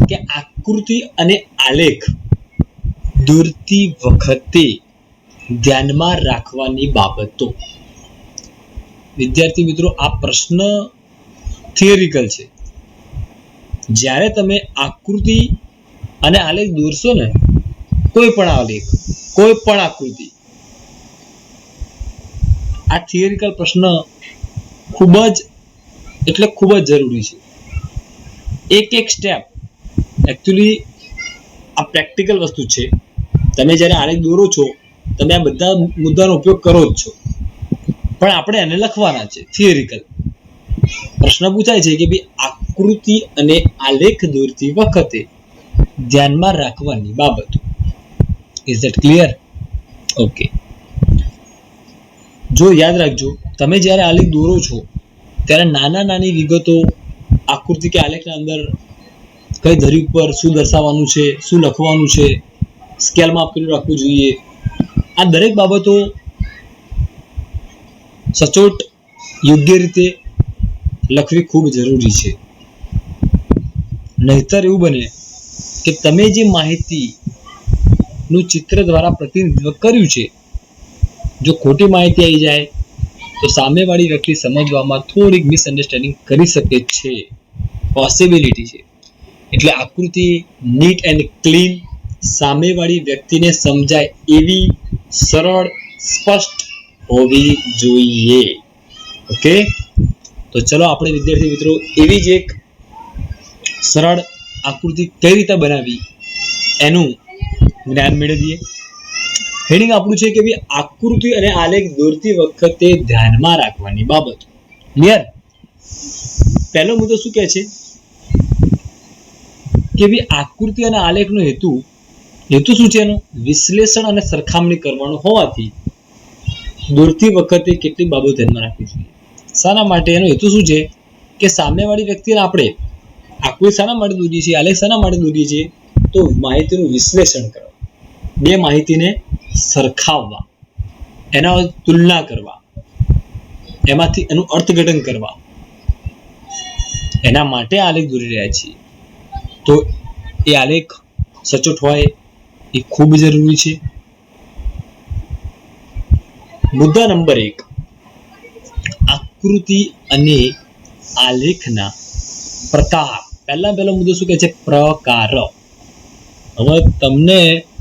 કે આકૃતિ અને આલેખ દોરતી વખતે ધ્યાનમાં રાખવાની બાબતો. વિદ્યાર્થી મિત્રો, આ પ્રશ્ન થિયરિકલ છે. જ્યારે તમે આકૃતિ અને આલેખ દોરશો ને, કોઈ પણ આલેખ, કોઈ પણ આકૃતિ, આ થિયરિકલ પ્રશ્ન ખૂબ જ જરૂરી છે. એક સ્ટેપ એકચ્યુઅલી આ પ્રેક્ટિકલ વસ્તુ છે. તમે જ્યારે આલેખ દોરો છો તમે આ બધા મુદ્દાનો ઉપયોગ કરો જ છો, પણ આપણે એને લખવાના છે થિયરિકલ. પ્રશ્ન પૂછાય છે કે ભાઈ આકૃતિ અને આલેખ દોરતી વખતે ધ્યાનમાં રાખવાની બાબતો. Is that clear? ઓકે. જો યાદ રાખજો, તમે જ્યારે આલેખ દોરો છો ત્યારે નાની વિગતો આકૃતિ કે આલેખના અંદર કઈ ધરી ઉપર શું દર્શાવવાનું છે, શું લખવાનું છે, સ્કેલમાં આપેલું રાખવું જોઈએ, આ દરેક બાબતો સચોટ યોગ્ય રીતે લખવી ખૂબ જરૂરી છે. નહીતર એવું બને કે તમે જે માહિતીનું ચિત્ર દ્વારા પ્રતિનિધિત્વ કર્યું છે, જો ખોટી માહિતી આવી જાય તો સામેવાળી વ્યક્તિ સમજવામાં થોડીક મિસઅન્ડરસ્ટેન્ડિંગ કરી શકે છે, પોસિબિલિટી છે. એટલે આકૃતિ નીટ એન્ડ ક્લીન, સામેવાળી વ્યક્તિને સમજાય એવી સરળ, સ્પષ્ટ હોવી જોઈએ. ઓકે, તો ચલો આપણે વિદ્યાર્થી મિત્રો એવી જ એક સરળ આકૃતિ કઈ રીતે બનાવી એનું જ્ઞાન મેળવીએ. હેડિંગ આપણું છે કે ભાઈ આકૃતિ અને આલેખ દોરતી વખતે ધ્યાનમાં રાખવાની બાબત. ક્લિયર? પહેલો મુદ્દો શું કહે છે કે ભાઈ આકૃતિ અને આલેખનો હેતુ શું છે? એનો વિશ્લેષણ અને સરખામણી કરવાનો હોવાથી દોરતી વખતે કેટલીક બાબતો ધ્યાનમાં રાખવી જોઈએ. શાના માટે? એનો હેતુ શું છે કે સામેવાળી વ્યક્તિને આપણે આકૃતિ શાના માટે દોરીએ છીએ, આલેખ શાના માટે દોરીએ છીએ? તો માહિતીનું વિશ્લેષણ કરવા, બે માહિતીને સરખાવવા, એના તુલના કરવા, એમાંથી એનું અર્થઘટન કરવા, એના માટે આલેખ દોરી રહ્યા છીએ. તો એ આલેખ સચોટ હોય એ ખૂબ જરૂરી છે. મુદ્દા નંબર 1, આકૃતિ અને આલેખના પ્રકાર. પહેલો મુદ્દો શું કહે છે? પ્રકાર. હવે તમને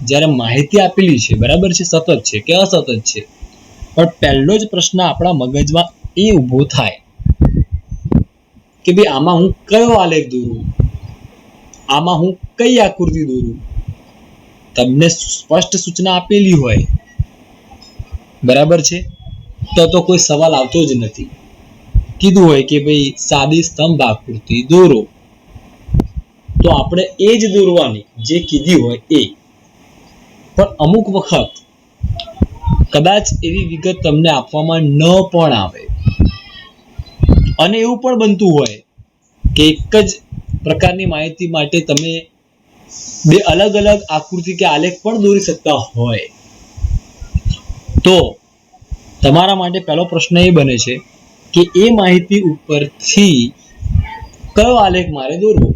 જ્યારે માહિતી આપેલી છે, બરાબર છે, સતત છે કે અસતત છે, પણ પહેલો જ પ્રશ્ન આપણા મગજમાં એ ઊભો થાય કે ભાઈ આમાં હું કયો આલેખ દોરું, આમાં હું કઈ આકૃતિ દોરું. તમને સ્પષ્ટ સૂચના આપેલી હોય, બરાબર છે, તો કોઈ સવાલ આવતો જ નથી. કીધું હોય કે ભાઈ સાદી સ્તંભ આકૃતિ દોરો, તો આપણે એ જ દોરવાની જે કીધી હોય એ. પણ અમુક વખત કદાચ એવી વિગત તમને આપવામાં ન પણ આવે, અને એવું પણ બનતું હોય કે એક જ પ્રકારની માહિતી માટે તમે બે અલગ આકૃતિ કે આલેખ પણ દોરી શકતા હોય. તો તમારા માટે પહેલો પ્રશ્ન એ બને છે કે એ માહિતી ઉપરથી કયો આલેખ મારે દોરવો,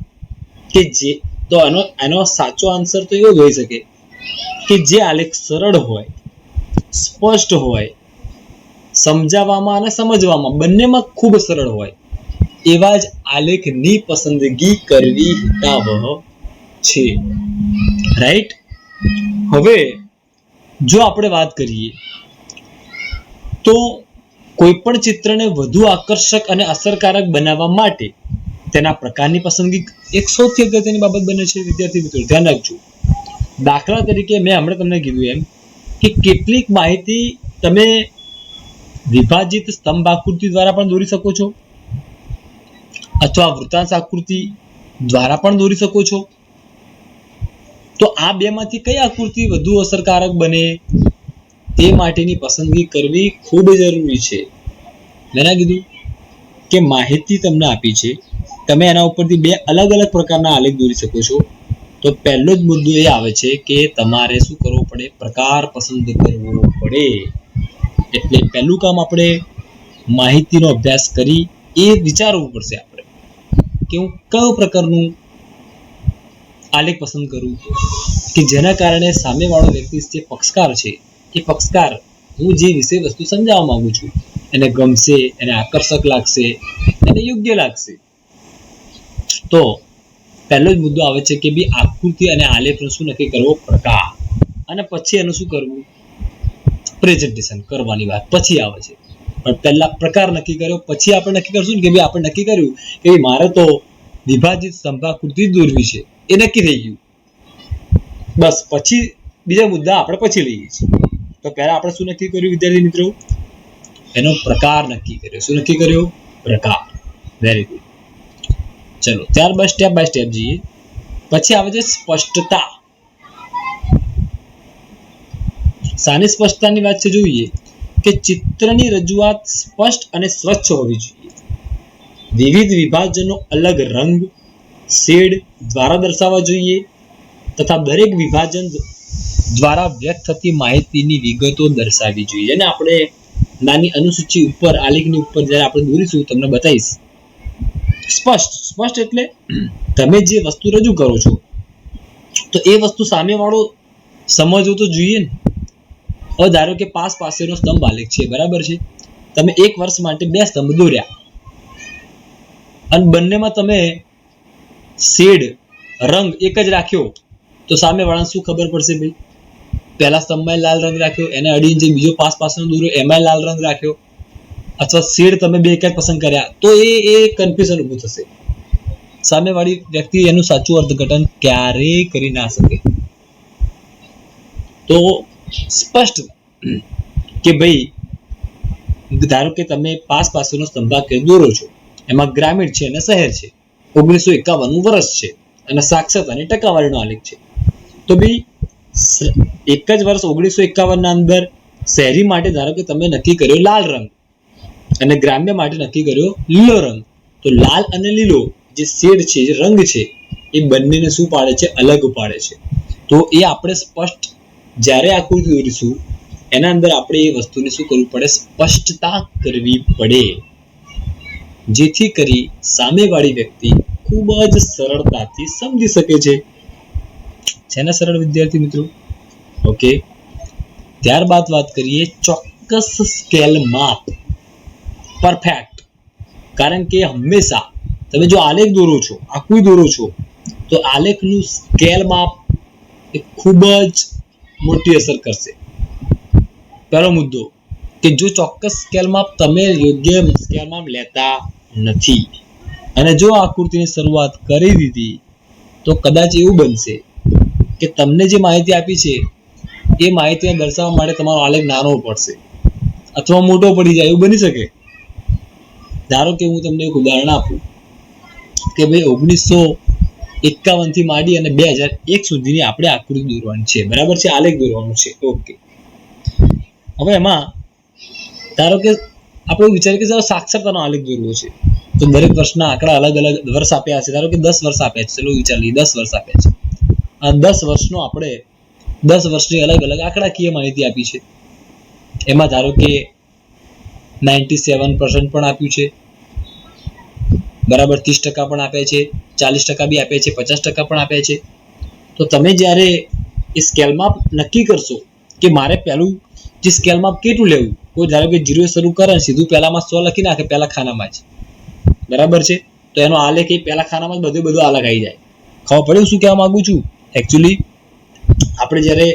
કે જે તો એનો સાચો આન્સર તો એવો જ હોઈ શકે કે જે આલેખ સરળ હોય, સ્પષ્ટ હોય, સમજાવવામાં અને સમજવામાં બંનેમાં ખૂબ સરળ હોય, એવા જ આલેખની પસંદગી કરવી હિતાવહ છે. રાઈટ? હવે જો આપણે વાત કરીએ તો કોઈ પણ ચિત્રને વધુ આકર્ષક અને અસરકારક બનાવવા માટે તેના પ્રકારની પસંદગી એક સૌથી અગત્યની બાબત બને છે. વિદ્યાર્થી મિત્રો ધ્યાન રાખજો. દાખલા તરીકે મેં હમણાં તમને કીધું એમ કે કેટલીક માહિતી તમે વિભાજિત સ્તંભ આકૃતિ દ્વારા પણ દોરી શકો છો, અથવા વૃત્તાંશ આકૃતિ દ્વારા પણ દોરી શકો છો. તો આ બેમાંથી કઈ આકૃતિ વધુ અસરકારક બને તે માટેની પસંદગી કરવી ખૂબ જરૂરી છે. મેં કીધું કે માહિતી તમને આપી છે, તમે એના ઉપરથી બે અલગ પ્રકારના આલેખ દોરી શકો છો. તો પહેલો જ મુદ્દો એ આવે છે કે તમારે શું કરવું પડે? પ્રકાર પસંદ કરવો પડે. એટલે પહેલું કામ આપણે માહિતીનો અભ્યાસ કરી એ વિચારવું પડશે આપણે કે હું કયો પ્રકારનું આલેખ પસંદ કરું કે જેના કારણે સામેવાળો વ્યક્તિ જે પક્ષકાર છે એ પક્ષકાર હું જે વિષય વસ્તુ સમજાવવા માંગુ છું એને ગમશે, એને આકર્ષક લાગશે, એને યોગ્ય લાગશે. તો પહેલો જ મુદ્દો આવે છે કે ભાઈ આકૃતિ અને આલેખનો શું નક્કી કરવો? પ્રકાર. અને પછી એનું શું કરવું? પ્રેઝન્ટેશન કરવાની વાત પછી આવે છે. પણ પહેલા પ્રકાર નક્કી કર્યો, પછી આપણે નક્કી કરશું ને કે ભાઈ આપણે નક્કી કર્યું કે મારે તો વિભાજિત સ્તંભાકૃતિ દોરવી છે, એ નક્કી થઈ ગયું. બસ પછી બીજા મુદ્દા આપણે પછી લઈએ છીએ. તો પહેલા આપણે શું નક્કી કર્યું વિદ્યાર્થી મિત્રો? એનો પ્રકાર નક્કી કર્યો. શું નક્કી કર્યો? પ્રકાર. Very good. ચલો ત્યારબાદ સ્ટેપ બાય સ્ટેપ જઈએ. પછી આવે છે સ્પષ્ટતા. સાની સ્પષ્ટતાની વાત છે જોઈએ કે ચિત્રની રજૂઆત સ્પષ્ટ અને સ્વચ્છ હોવી જોઈએ. વિવિધ વિભાજનો અલગ રંગ, શેડ દ્વારા દર્શાવવા જોઈએ તથા દરેક વિભાજન દ્વારા વ્યક્ત થતી માહિતીની વિગતો દર્શાવવી જોઈએ. અને આપણે નાની અનુસૂચિ ઉપર આલેખની ઉપર જ્યારે આપણે દોરીશું તમને બતાવીશ. સ્પષ્ટ એટલે તમે જે વસ્તુ રજૂ કરો છો તો એ વસ્તુ સામેવાળો સમજવો તો જોઈએ ને. હવે ધારો કે પાસેનો સ્તંભ આલેખ છે, બરાબર છે. તમે 1 વર્ષ માટે 2 સ્તંભ દોર્યા અને બંનેમાં તમે શેડ રંગ એક જ રાખ્યો તો સામેવાળાને શું ખબર પડશે ભાઈ? પહેલા સ્તંભમાં લાલ રંગ રાખ્યો, એને અડીને જે બીજો પાસનો દોર્યો એમાં લાલ રંગ રાખ્યો, અથવા શેડ તમે 2 એક જ પસંદ કર્યા, તો એ કન્ફ્યુઝન ઊભું થશે. સામેવાળી વ્યક્તિ એનું સાચું અર્થઘટન ક્યારેય કરી ના શકે. તો સ્પષ્ટ કે ભાઈ ધારો કે તમે પાસેનો સ્તંભાકૃતિ દોરો છો, એમાં ગ્રામીણ છે અને શહેર છે, 1951 વર્ષ છે અને સાક્ષરતાની ટકાવારીનો આલેખ છે. તો ભાઈ એક જ વર્ષ 1951 ના અંદર શહેરી માટે ધારો કે તમે નક્કી કર્યો લાલ રંગ અને ગ્રામ્ય માટે નક્કી કર્યો લીલો રંગ. તો લાલ અને લીલો જે શેડ છે, જે રંગ છે, એ બંનેને શું પાડે છે? અલગ પાડે છે. તો એ આપણે સ્પષ્ટ જ્યારે આકૃતિ દોરીશું એના અંદર આપણે એ વસ્તુને શું કરવું પડે? સ્પષ્ટતા કરવી પડે, જેથી કરી સામેવાળી વ્યક્તિ ખૂબ જ સરળતાથી સમજી શકે છે. છે ને સરળ વિદ્યાર્થી મિત્રો? ઓકે. ત્યારબાદ વાત કરીએ ચોક્કસ સ્કેલ માપ. પરફેક્ટ. કારણ કે હંમેશા તમે જો આલેખ દોરો છો, આકૃતિ દોરો છો, તો આલેખનું સ્કેલ માપ એ ખૂબ જ મોટી અસર કરશે. પહેલો મુદ્દો કે જો ચોક્કસ સ્કેલ માપ તમે યોગ્ય સ્કેલ માપ લેતા નથી અને જો આકૃતિની શરૂઆત કરી દીધી તો કદાચ એવું બનશે કે તમને જે માહિતી આપી છે એ માહિતીને દર્શાવવા માટે તમારો આલેખ નાનો પડશે અથવા મોટો પડી જાય, એવું બની શકે. ધારો કે હું તમને એક ઉદાહરણ આપું કે ભાઈ 1951 થી માંડી અને 2001 સુધીની આપણે આકૃતિ દોરવાની છે, બરાબર છે, આલેખ દોરવાનું છે. ઓકે. હવે એમાં ધારો કે આપણે વિચારીએ કે સાક્ષરતાનો આલેખ દોરવો છે, તો દરેક વર્ષના આંકડા અલગ અલગ વર્ષ આપ્યા છે. ધારો કે 10 વર્ષ આપ્યા છે, ચલો વિચારીએ 10 વર્ષ આપ્યા છે. આ 10 વર્ષનો આપણે 10 વર્ષની અલગ અલગ આંકડાકીય માહિતી આપી છે. એમાં ધારો કે 97% પણ આપ્યું છે, બરાબર, 30% પણ આપે છે, 40% બી આપે છે, 50% પણ આપે છે. તો તમે જ્યારે એ સ્કેલ માપ નક્કી કરશો કે મારે પહેલું જે સ્કેલ માપ કેટલું લેવું, કોઈ ધારો કે 0 શરૂ કરે ને સીધું પહેલામાં 100 લખી નાખે પહેલા ખાનામાં જ, બરાબર છે, તો એનો આલેખ એ પહેલા ખાનામાં જ બધું આલેખ આવી જાય. ખબર પડે શું કહેવા માંગુ છું? એકચ્યુઅલી આપણે જ્યારે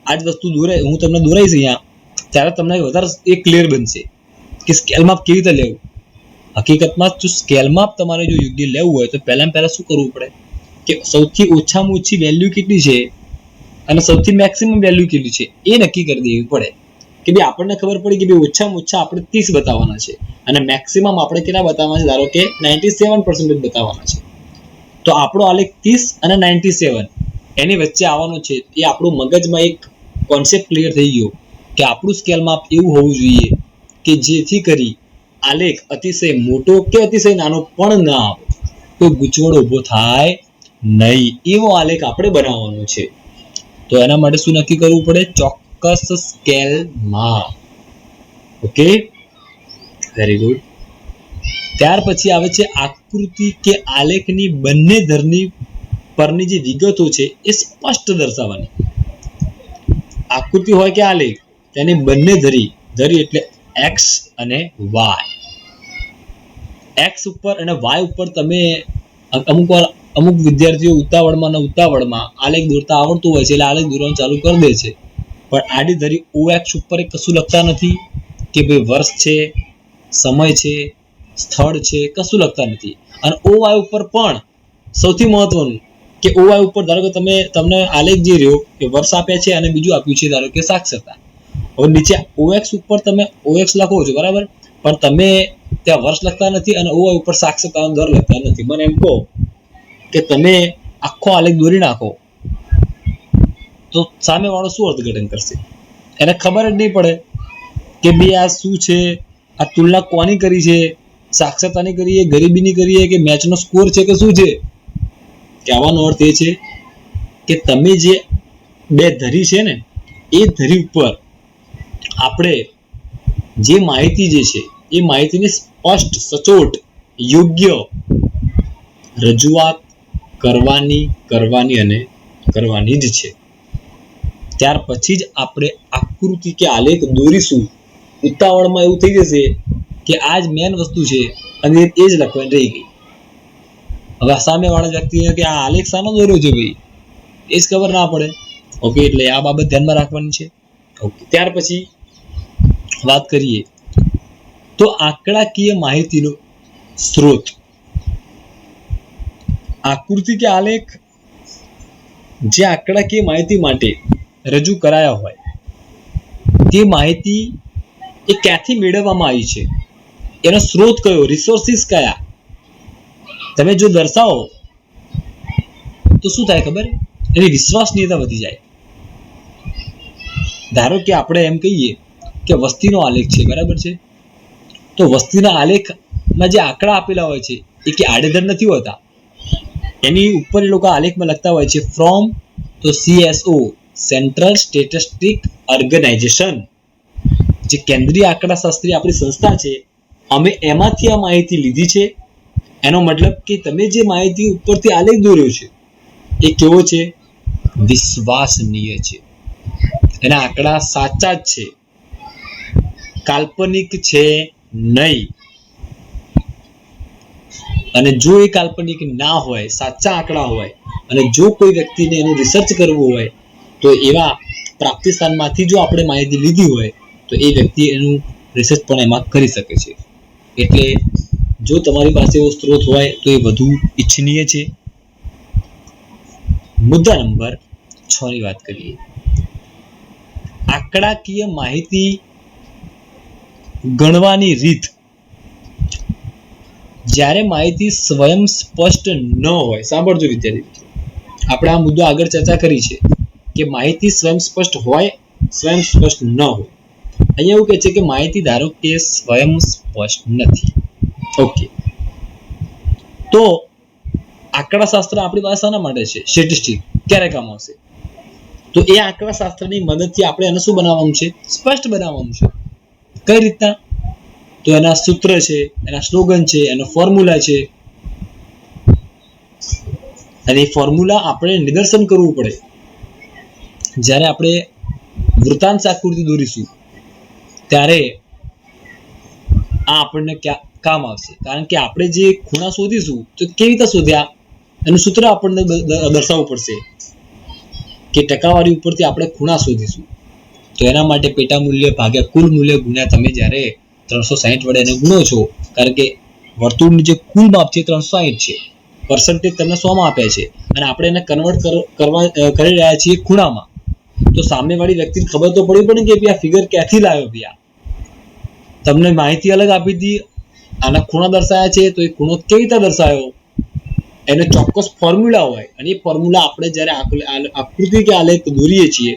આ જ વસ્તુ હું તમને દોરાઈશ અહીંયા ત્યારે તમને વધારે એ ક્લિયર બનશે કે સ્કેલ માપ કેવી રીતે લેવું. હકીકતમાં જો સ્કેલ માપ તમારે જો યોગ્ય લેવું હોય તો પહેલા શું કરવું પડે કે સૌથી ઓછામાં ઓછી વેલ્યુ કેટલી છે અને સૌથી મેક્સિમમ વેલ્યુ કેટલી છે એ નક્કી કરી દેવી પડે. કે ભાઈ આપણને ખબર પડી કે ભાઈ ઓછામાં ઓછા આપણે 30 બતાવવાના છે અને મેક્સિમમ આપણે કેટલા બતાવવાના છે? ધારો કે 97% બતાવવાના છે. તો આપણો આલેખ 30 અને 97 એની વચ્ચે આવવાનો છે. એ આપણું મગજમાં એક કોન્સેપ્ટ ક્લિયર થઈ ગયો કે આપણું સ્કેલ માપ એવું હોવું જોઈએ કે જેથી કરી આલેખ અતિશય મોટો કે અતિશય નાનો પણ ના આવે, કોઈ ગૂંચવણો ઊભો થાય નહીં, એવો આલેખ આપણે બનાવવાનો છે. તો એના માટે શું નક્કી કરવું પડે? ચોક્કસ સ્કેલ માપ. Okay, very good. ત્યાર પછી આવે છે આકૃતિ કે આલેખની બંને ધરની પરની જે વિગતો છે એ સ્પષ્ટ દર્શાવવાની. આકૃતિ હોય કે આલેખ, તેની બંને ધરી એટલે x અને y. x ઉપર અને y ઉપર તમે અમુક વિદ્યાર્થીઓ ઉતાવળમાં આલેખ દોરતા આવડતું હોય છે એટલે આલેખ દોરવાનું ચાલુ કરી દે છે, પણ આડી ધરી OX ઉપર કશું લખતા નથી કે ભાઈ વર્ષ છે, સમય છે, સ્થળ છે, કશું લખતા નથી. અને OY ઉપર પણ સૌથી મહત્વનું કે OY ઉપર ધારો કે તમને આલેખ જે રહ્યો કે વર્ષ આપ્યા છે અને બીજું આપ્યું છે ધારો કે સાક્ષરતા. હવે નીચે OX ઉપર તમે OX લખો છો બરાબર, પણ તમે ત્યાં વર્ષ લખતા નથી અને OY ઉપર સાક્ષરતાનો દર લખતા નથી. મને એમ કહો કે તમે આખો આલેખ દોરી નાખો તો સામે વાળો શું અર્થઘટન કરશે? એને ખબર જ નહીં પડે કે ભાઈ આ શું છે, આ તુલના કોની કરી છે, સાક્ષરતાની કરીએ, ગરીબીની કરીએ કે મેચનો સ્કોર છે કે શું છે. કહેવાનો અર્થ એ છે કે તમે જે બે ધરી છે ને એ ધરી ઉપર આપણે જે માહિતી જે છે એ માહિતીની સ્પષ્ટ, સચોટ, યોગ્ય રજૂઆત કરવાની અને કરવાની જ છે. ત્યાર પછી જ આપણે આકૃતિ કે આલેખ દોરીશું. ઉતાવળમાં એવું થઈ જશે કે આ જ મેન વસ્તુ છે અને એ જ લખવાની રહી ગઈ. હવે સામે વાળા વ્યક્તિને કે આ આલેખ શાનો દોર્યો છે ભાઈ એ જ ખબર ના પડે. ઓકે, એટલે આ બાબત ધ્યાનમાં રાખવાની છે. ઓકે, ત્યાર પછી વાત કરીએ તો આંકડાકીય માહિતીનો સ્ત્રોત. આકૃતિ કે આલેખ જે આંકડાકીય માહિતી માટે રજૂ કરાયા હોય તે માહિતી એ ક્યાંથી મેળવવામાં આવી છે, એનો સ્ત્રોત કયો, રિસોર્સિસ કયા, તમે જો દર્શાવો તો શું થાય ખબર? એની વિશ્વસનીયતા વધી જાય. ધારો કે આપણે એમ કહીએ કે વસ્તીનો આલેખ છે બરાબર છે, તો વસ્તીના આલેખમાં જે આંકડા આપેલા હોય છે એ કે આડેધડ નથી હોતા. એની ઉપર એ લોકો આલેખમાં લખતા હોય છે ફ્રોમ તો CSO, સેન્ટ્રલ સ્ટેટિસ્ટિક ઓર્ગેનાઇઝેશન, જે કેન્દ્રીય આંકડાશાસ્ત્રી આપણી સંસ્થા છે, અમે એમાંથી આ માહિતી લીધી છે. એનો મતલબ કે તમે જે માહિતી ઉપરથી આલેખ દોર્યો છે એ કેવો છે? વિશ્વસનીય છે. એના આંકડા સાચા જ છે, કાલ્પનિક છે નહીં. અને જો એ કાલ્પનિક ના હોય, સાચા આંકડા હોય અને જો કોઈ વ્યક્તિને એનું રિસર્ચ કરવું હોય તો એવા પ્રાપ્તિ સ્થાનમાંથી જો આપણે માહિતી લીધી હોય તો એ વ્યક્તિ એનું રિસર્ચ પણ એમાં કરી શકે છે. એટલે જો તમારી પાસે એવો સ્ત્રોત હોય તો એ વધુ ઈચ્છનીય છે. મુદ્દા નંબર 6 ની વાત કરીએ. આંકડાકીય માહિતી ગણવાની રીત. જ્યારે માહિતી સ્વયં સ્પષ્ટ ન હોય, સાંભળજો વિદ્યાર્થી મિત્રો, આપણે આ મુદ્દો આગળ ચર્ચા કરી છે કે માહિતી સ્વયં સ્પષ્ટ હોય, સ્વયં સ્પષ્ટ ન હોય. અહીંયા એવું કહે છે કે માહિતી ધારો કે સ્વયં સ્પષ્ટ નથી. ઓકે, તો આંકડાશાસ્ત્ર આપણી પાસે શાના માટે છે? સ્ટેટિસ્ટિક. ક્યારે કામ આવશે? તો એ આંકડાશાસ્ત્રની મદદથી આપણે એને શું બનાવવાનું છે? સ્પષ્ટ બનાવવાનું છે. કઈ રીતના? તો એના સૂત્ર છે, એના સ્લોગન છે, એનો ફોર્મ્યુલા છે, અને એ ફોર્મ્યુલા આપણે નિદર્શન કરવું પડે. જ્યારે આપણે વૃત્તાંશ આકૃતિ દોરીશું ત્યારે આ આપણને કામ આવશે. કારણ કે આપણે જે ખૂણા શોધીશું તો કેવી રીતે શોધ્યા એનું સૂત્ર આપણને દર્શાવવું પડશે કે ટકાવારી ઉપરથી આપણે ખૂણા શોધીશું. તો એના માટે પેટા મૂલ્ય ભાગ્યા કુલ મૂલ્ય ગુણ્યા તમે જ્યારે 360 વડે એને ગુણો છો, કારણ કે વર્તુળનું જે કુલ માપ છે 360 છે, પર્સન્ટેજ તમને 100 માં આપ્યા છે અને આપણે એને કન્વર્ટ કરી રહ્યા છીએ ખૂણામાં. તો સામેવાળી વ્યક્તિને ખબર તો પડવી પડે કે આ ફિગર ક્યાંથી લાવ્યો ભૈયા. તમને માહિતી અલગ આપી હતી, આના ખૂણા દર્શાયા છે, તો એ ખૂણો કેવી રીતે દર્શાયો એને ચોક્કસ ફોર્મ્યુલા હોય અને એ ફોર્મ્યુલા આપણે જ્યારે આકૃતિ કે આલેખ દોરીએ છીએ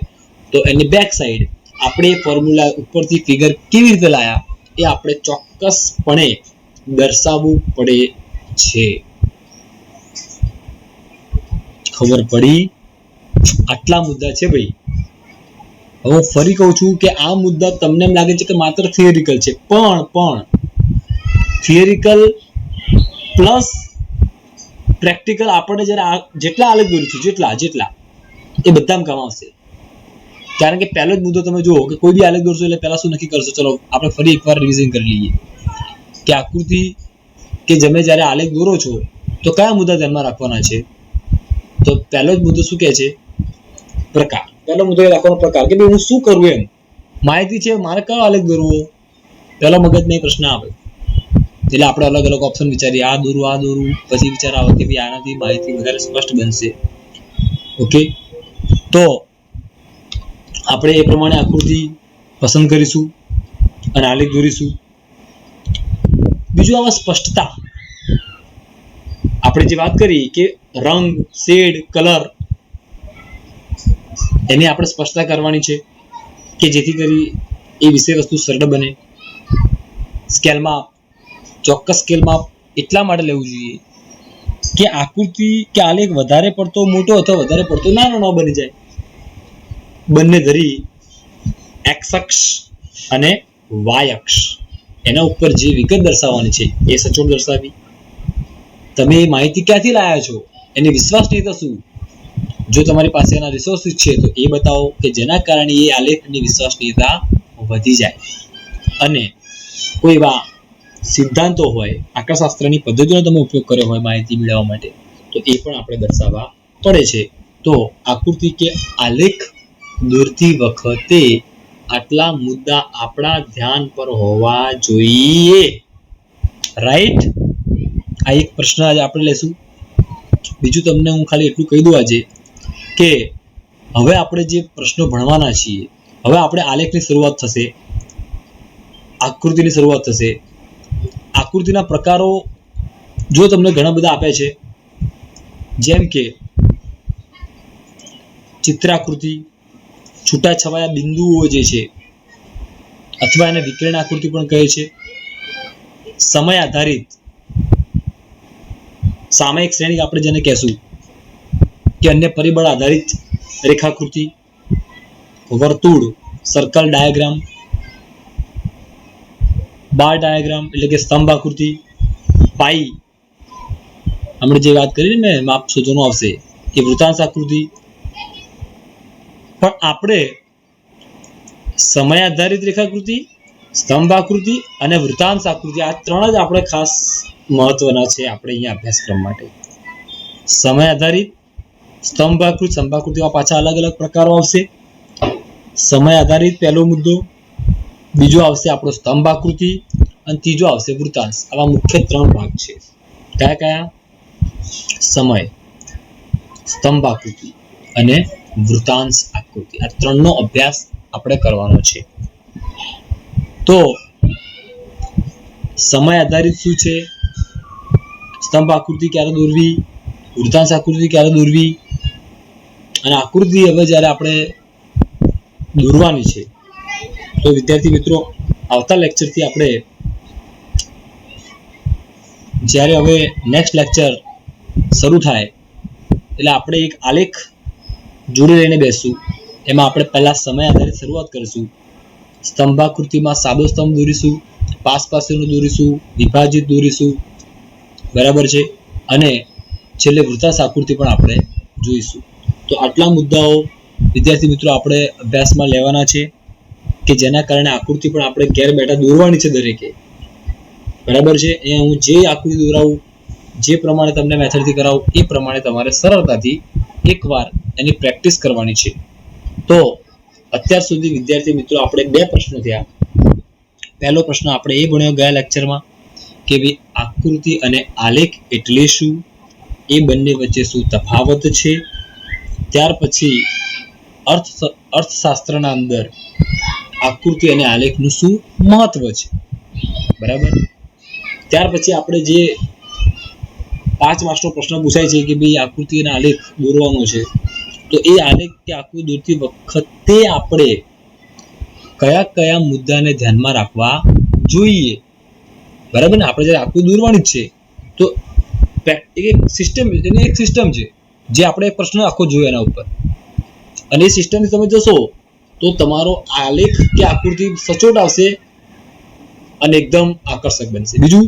તો એની બેક સાઈડ આપણે એ ફોર્મ્યુલા ઉપરથી ફિગર કેવી રીતે લાયા એ આપણે ચોક્કસપણે દર્શાવવું પડે છે. ખબર પડી? આટલા મુદ્દા છે ભાઈ. હવે હું ફરી કહું છું કે આ મુદ્દા તમને એમ લાગે છે કે માત્ર થિયરિકલ છે, પણ થિયરિકલ પ્લસ પ્રેક્ટિકલ આપણે જ્યારે જેટલા આલેખ દોરીશું જેટલા એ બધામાં કામ આવશે. કારણ કે પહેલો જ મુદ્દો તમે જુઓ કે કોઈ બી આલેખ દોરશો એટલે પહેલા શું નક્કી કરશો? ચલો આપણે ફરી એકવાર રિવિઝન કરી લઈએ કે આકૃતિ કે તમે જ્યારે આલેખ દોરો છો તો કયા મુદ્દા ધ્યાનમાં રાખવાના છે. તો પહેલો જ મુદ્દો શું કહે છે? પ્રકાર. પહેલો મુદ્દો એ રાખવાનો પ્રકાર કે ભાઈ હું શું કરું એમ. માહિતી છે, મારે કયો આલેખ દોરવો? પેલો મગજમાં પ્રશ્ન આવે એટલે આપણે અલગ અલગ ઓપ્શન વિચારીએ, આ દોરું, પછી વિચાર આવે કે ભાઈ આનાથી માહિતી વધારે સ્પષ્ટ બનશે. ઓકે, તો આપણે એ પ્રમાણે આકૃતિ પસંદ કરીશું અને આલેખ દોરીશું. બીજું આમાં સ્પષ્ટતા, આપણે જે વાત કરી કે રંગ, શેડ, કલર, એની આપણે સ્પષ્ટતા કરવાની છે કે જેથી કરી એ વિષય વસ્તુ સરળ બને. સ્કેલમાં, ચોક્કસ સ્કેલમાં એટલા માટે લેવું જોઈએ કે આકૃતિ કે આલેખ વધારે પડતો મોટો અથવા વધારે પડતો નાનો ન બની જાય. બંને ધરી એક્સ અક્ષ અને વાય અક્ષ એના ઉપર જે વિગત દર્શાવવાની છે એ સચોટ દર્શાવી. તમે એ માહિતી ક્યાંથી લાયા છો, એની વિશ્વાસનીયતા શું, જો તમારી પાસે એના રિસોર્સિસ છે તો એ બતાવો કે જેના કારણે એ આલેખની વિશ્વાસનીયતા વધી જાય. અને કોઈ એવા સિદ્ધાંતો હોય, આંકડાશાસ્ત્રની પદ્ધતિનો તમે ઉપયોગ કર્યો હોય માહિતી મેળવવા માટે, તો એ પણ આપણે દર્શાવવા પડે છે. તો આકૃતિ કે આલેખ દોરતી વખતે આટલા મુદ્દા આપણા ધ્યાન પર હોવા જોઈએ. રાઈટ? આ એક પ્રશ્ન આજે આપણે લેશું. બીજું તમને હું ખાલી એટલું કહી દઉં આજે કે હવે આપણે જે પ્રશ્નો ભણવાના છીએ, હવે આપણે આલેખની શરૂઆત થશે, આકૃતિની શરૂઆત થશે. આકૃતિના પ્રકારો જો તમને ઘણા બધા આપે છે, જેમ કે ચિત્રાકૃતિ, છૂટાછવાયા બિંદુઓ જે છે, અથવા એને વિકર્ણ આકૃતિ પણ કહે છે, સમય આધારિત સામયિક શ્રેણી આપણે જેને કહેશું, કે અન્ય પરિબળ આધારિત રેખાકૃતિ, વર્તુળ, સર્કલ ડાયાગ્રામ, બાર ડાયાગ્રામ એટલે કે સ્તંભ આકૃતિ, પાઈ આપણે જે વાત કરી ને માપ શોધવાનું આવશે એ વૃત્તાંશ આકૃતિ. પણ આપણે સમય આધારિત રેખાકૃતિ, સ્તંભ આકૃતિ અને વૃત્તાંશ આકૃતિ આ ત્રણ જ આપણે ખાસ મહત્વના છે આપણે અહીંયા અભ્યાસક્રમ માટે. સમય આધારિત, સ્તંભ આકૃતિમાં પાછા અલગ અલગ પ્રકારો આવશે. સમય આધારિત પહેલો મુદ્દો, બીજો આવશે આપણો સ્તંભ આકૃતિ અને ત્રીજો આવશે વૃત્તાંશ. આવા મુખ્ય ત્રણ ભાગ છે. કયા કયા? સમય, સ્તંભ આકૃતિ અને વૃત્તાંશ આકૃતિ. આ ત્રણનો અભ્યાસ આપણે કરવાનો છે. તો સમય આધારિત શું છે, સ્તંભ આકૃતિ ક્યારે દોરવી, વૃત્તાંશ આકૃતિ ક્યારે દોરવી, અને આકૃતિ હવે જ્યારે આપણે દોરવાની છે, તો વિદ્યાર્થી મિત્રો આવતા લેક્ચરથી આપણે જ્યારે હવે નેક્સ્ટ લેક્ચર શરૂ થાય એટલે આપણે એક આલેખ જોડે લઈને બેસશું. એમાં આપણે પહેલા સમય આધારિત શરૂઆત કરીશું. સ્તંભાકૃતિમાં સાદો સ્તંભ દોરીશું, પાસેનું દોરીશું, વિભાજિત દોરીશું, બરાબર છે, અને છેલ્લે વૃત્તાંશ આકૃતિ પણ આપણે જોઈશું. તો આટલા મુદ્દાઓ વિદ્યાર્થી મિત્રો આપણે અભ્યાસમાં લેવાના છે કે જેના કારણે આકૃતિ પણ આપણે ઘેર બેઠા દોરવાની છે દરેકે. બરાબર છે? અહીંયા હું જે આકૃતિ દોરાવું, જે પ્રમાણે તમને મેથડથી કરાવું એ પ્રમાણે તમારે સરળતાથી એકવાર એની પ્રેક્ટિસ કરવાની છે. તો અત્યાર સુધી વિદ્યાર્થી મિત્રો આપણે બે પ્રશ્નો થયા. પહેલો પ્રશ્ન આપણે એ ભણ્યો ગયા લેક્ચરમાં કે ભાઈ આકૃતિ અને આલેખ એટલે શું, એ બંને વચ્ચે શું તફાવત છે. ત્યાર પછી અર્થશાસ્ત્રના અંદર આકૃતિ અને આલેખનું શું મહત્વ છે. બરાબર? ત્યાર પછી આપણે જે 5 માર્ક્સનો પ્રશ્ન પૂછાય છે કે ભાઈ આકૃતિ અને આલેખ દોરવાનો છે, તો એ આલેખ કે આકૃતિ દોરતી વખતે આપણે કયા કયા મુદ્દાને ધ્યાનમાં રાખવા જોઈએ. બરાબર ને? આપણે જ્યારે આકૃતિ દોરવાની જ છે તો એક સિસ્ટમ છે જે આપણે પ્રશ્ન આખો જોયો એના ઉપર, અને એ સિસ્ટમથી તમે જશો તો તમારો આલેખ કે આકૃતિ સચોટ આવશે અને એકદમ આકર્ષક બનશે. બીજું